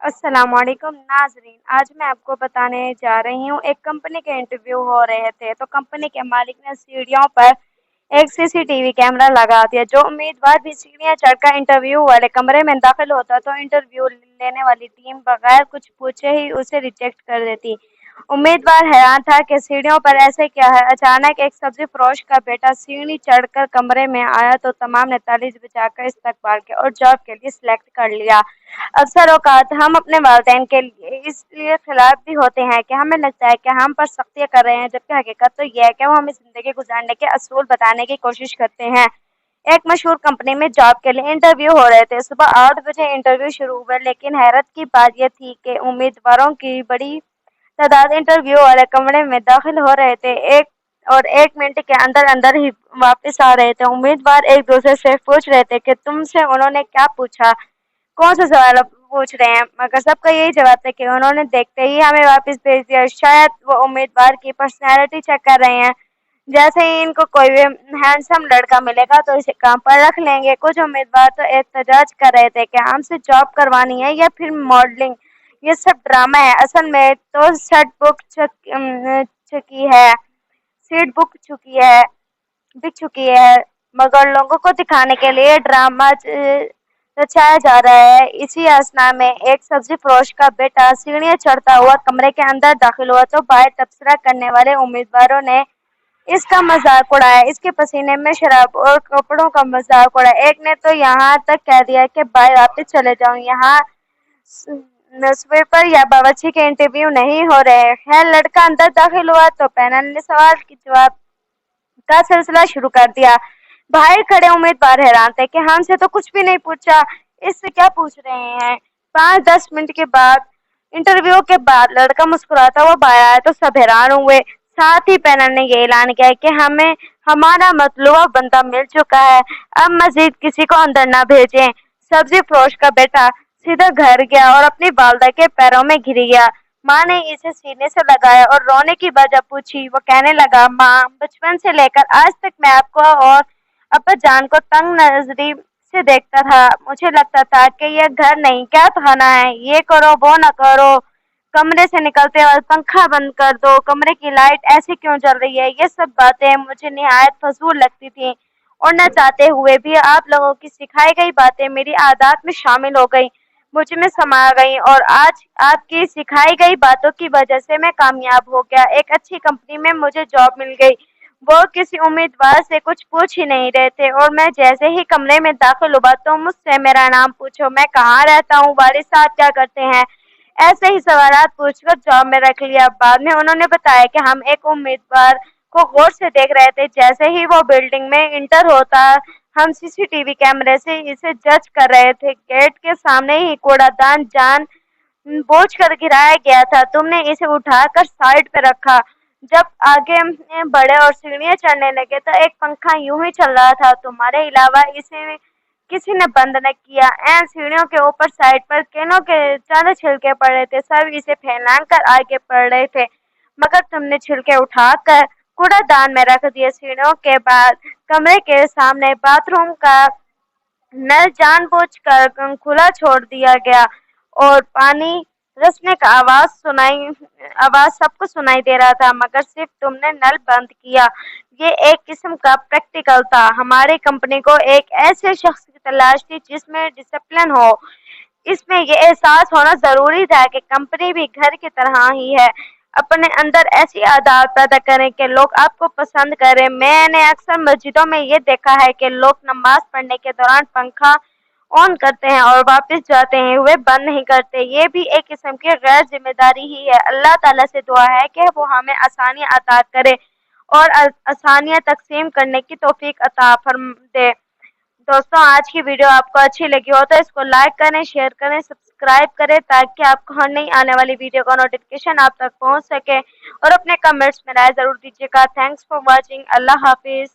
السلام علیکم ناظرین، آج میں آپ کو بتانے جا رہی ہوں ایک کمپنی کے انٹرویو ہو رہے تھے تو کمپنی کے مالک نے سیڑھیوں پر ایک CCTV کیمرہ لگا دیا۔ جو امیدوار بھی سیڑھیاں چڑھ کر انٹرویو والے کمرے میں داخل ہوتا تو انٹرویو لینے والی ٹیم بغیر کچھ پوچھے ہی اسے ریجیکٹ کر دیتی۔ امیدوار حیران تھا کہ سیڑھیوں پر ایسے کیا ہے۔ اچانک ایک سبزی فروش کا بیٹا سیڑھی چڑھ کر کمرے میں آیا تو تمام نے تالیاں بجا کر استقبال کیا اور جاب کے لیے سلیکٹ کر لیا۔ اکثر اوقات ہم اپنے والدین کے لیے اس لیے خلاف بھی ہوتے ہیں کہ ہمیں لگتا ہے کہ ہم پر سختیاں کر رہے ہیں، جبکہ حقیقت تو یہ ہے کہ وہ ہمیں زندگی گزارنے کے اصول بتانے کی کوشش کرتے ہیں۔ ایک مشہور کمپنی میں جاب کے لیے انٹرویو ہو رہے تھے۔ صبح 8 بجے انٹرویو شروع ہوئے، لیکن حیرت کی بات یہ تھی کہ امیدواروں کی بڑی تعداد انٹرویو والے کمرے میں داخل ہو رہے تھے ایک منٹ کے اندر اندر ہی واپس آ رہے تھے۔ امیدوار ایک دوسرے سے پوچھ رہے تھے کہ تم سے انہوں نے کیا پوچھا، کون سا سوال پوچھ رہے ہیں، مگر سب کا یہی جواب تھا کہ انہوں نے دیکھتے ہی ہمیں واپس بھیج دیا۔ شاید وہ امیدوار کی پرسنالٹی چیک کر رہے ہیں، جیسے ہی ان کو کوئی بھی ہینڈسم لڑکا ملے گا تو اسے کام پر رکھ لیں گے۔ کچھ امیدوار تو احتجاج کر رہے تھے کہ ہم سے جاب کروانی ہے یا پھر ماڈلنگ، یہ سب ڈرامہ ہے، اصل میں تو سیٹ بک چکی ہے، مگر لوگوں کو دکھانے کے لیے ڈرامہ رچایا جا رہا ہے۔ اسی اثنا میں ایک سبزی فروش کا بیٹا سیڑھیاں چڑھتا ہوا کمرے کے اندر داخل ہوا تو باہر تبصرہ کرنے والے امیدواروں نے اس کا مذاق اڑایا، اس کے پسینے میں شراب اور کپڑوں کا مذاق اڑایا۔ ایک نے تو یہاں تک کہہ دیا کہ باہر واپس چلے جاؤ، یہاں سویپر یا باورچی کے انٹرویو نہیں ہو رہے۔ خیر لڑکا اندر داخل ہوا تو پینل نے سوال کی جواب کا سلسلہ شروع کر دیا۔ باہر کھڑے امیدوار حیران تھے کہ ہم سے تو کچھ بھی نہیں پوچھا، اس سے کیا پوچھ رہے ہیں۔ 5-10 منٹ کے بعد انٹرویو کے بعد لڑکا مسکراتا ہوا باہر آیا تو سب حیران ہوئے۔ ساتھ ہی پینل نے یہ اعلان کیا کہ ہمیں ہمارا مطلوبہ بندہ مل چکا ہے، اب مزید کسی کو اندر نہ بھیجیں۔ سبزی فروش کا بیٹا سیدھا گھر گیا اور اپنی والدہ کے پیروں میں گر گیا۔ ماں نے اسے سینے سے لگایا اور رونے کی وجہ پوچھی۔ وہ کہنے لگا، ماں، بچپن سے لے کر آج تک میں آپ کو اور ابا جان کو تنگ نظری سے دیکھتا تھا۔ مجھے لگتا تھا کہ یہ گھر نہیں کیا خانہ ہے، یہ کرو وہ نہ کرو، کمرے سے نکلتے وقت پنکھا بند کر دو، کمرے کی لائٹ ایسے کیوں جل رہی ہے۔ یہ سب باتیں مجھے نہایت فضول لگتی تھیں اور نہ چاہتے ہوئے بھی آپ لوگوں کی سکھائی گئی باتیں میری عادات میں شامل ہو گئی، مجھ میں سما گئی اور آج آپ کی سکھائی گئی باتوں کی وجہ سے میں کامیاب ہو گیا، ایک اچھی کمپنی میں مجھے جاب مل گئی۔ وہ کسی امیدوار سے کچھ پوچھ ہی نہیں رہے تھے اور میں جیسے ہی کمرے میں داخل ہوا تو مجھ سے میرا نام پوچھو، میں کہاں رہتا ہوں، والد صاحب کیا کرتے ہیں، ایسے ہی سوالات پوچھ کر جاب میں رکھ لیا۔ بعد میں انہوں نے بتایا کہ ہم ایک امیدوار کو غور سے دیکھ رہے تھے، جیسے ہی وہ بلڈنگ میں انٹر ہوتا ہم CCTV کیمرے سے اسے جج کر رہے تھے۔ گیٹ کے سامنے ہی کوڑا دان جان بوجھ کر گرایا گیا تھا، تم نے اسے اٹھا کر سائڈ پہ رکھا۔ جب آگے بڑھے اور سیڑھیاں چڑھنے لگے تو ایک پنکھا یوں ہی چل رہا تھا، تمہارے علاوہ اسے کسی نے بند نہ کیا۔ سیڑھیوں کے اوپر سائڈ پر کینوں کے چند چھلکے پڑے تھے، سب اسے پھیلان کر آگے بڑھ رہے تھے، مگر تم نے چھلکے اٹھا کر کوڑا دان میں رکھ دیے۔ سیڑھیوں کے بعد کمرے کے سامنے باتھ روم کا نل جان بوجھ کر کھلا چھوڑ دیا گیا اور پانی رسنے کا آواز سب کو سنائی دے رہا تھا، مگر صرف تم نے نل بند کیا۔ یہ ایک قسم کا پریکٹیکل تھا۔ ہماری کمپنی کو ایک ایسے شخص کی تلاش تھی جس میں ڈسپلن ہو۔ اس میں یہ احساس ہونا ضروری تھا کہ کمپنی بھی گھر کی طرح ہی ہے۔ اپنے اندر ایسی عادات پیدا کریں کہ لوگ آپ کو پسند کریں۔ میں نے اکثر مسجدوں میں یہ دیکھا ہے کہ لوگ نماز پڑھنے کے دوران پنکھا آن کرتے ہیں اور واپس جاتے ہوئے بند نہیں کرتے۔ یہ بھی ایک قسم کی غیر ذمہ داری ہی ہے۔ اللہ تعالیٰ سے دعا ہے کہ وہ ہمیں آسانیاں عطا کرے اور آسانیاں تقسیم کرنے کی توفیق عطا دے۔ دوستوں، آج کی ویڈیو آپ کو اچھی لگی ہو تو اس کو لائک کریں، شیئر کریں، سبسکرائب کریں تاکہ آپ کو ہر نئی آنے والی ویڈیو کا نوٹیفیکیشن آپ تک پہنچ سکے اور اپنے کمنٹس میں رائے ضرور دیجیے گا۔ Thanks for watching. اللہ حافظ۔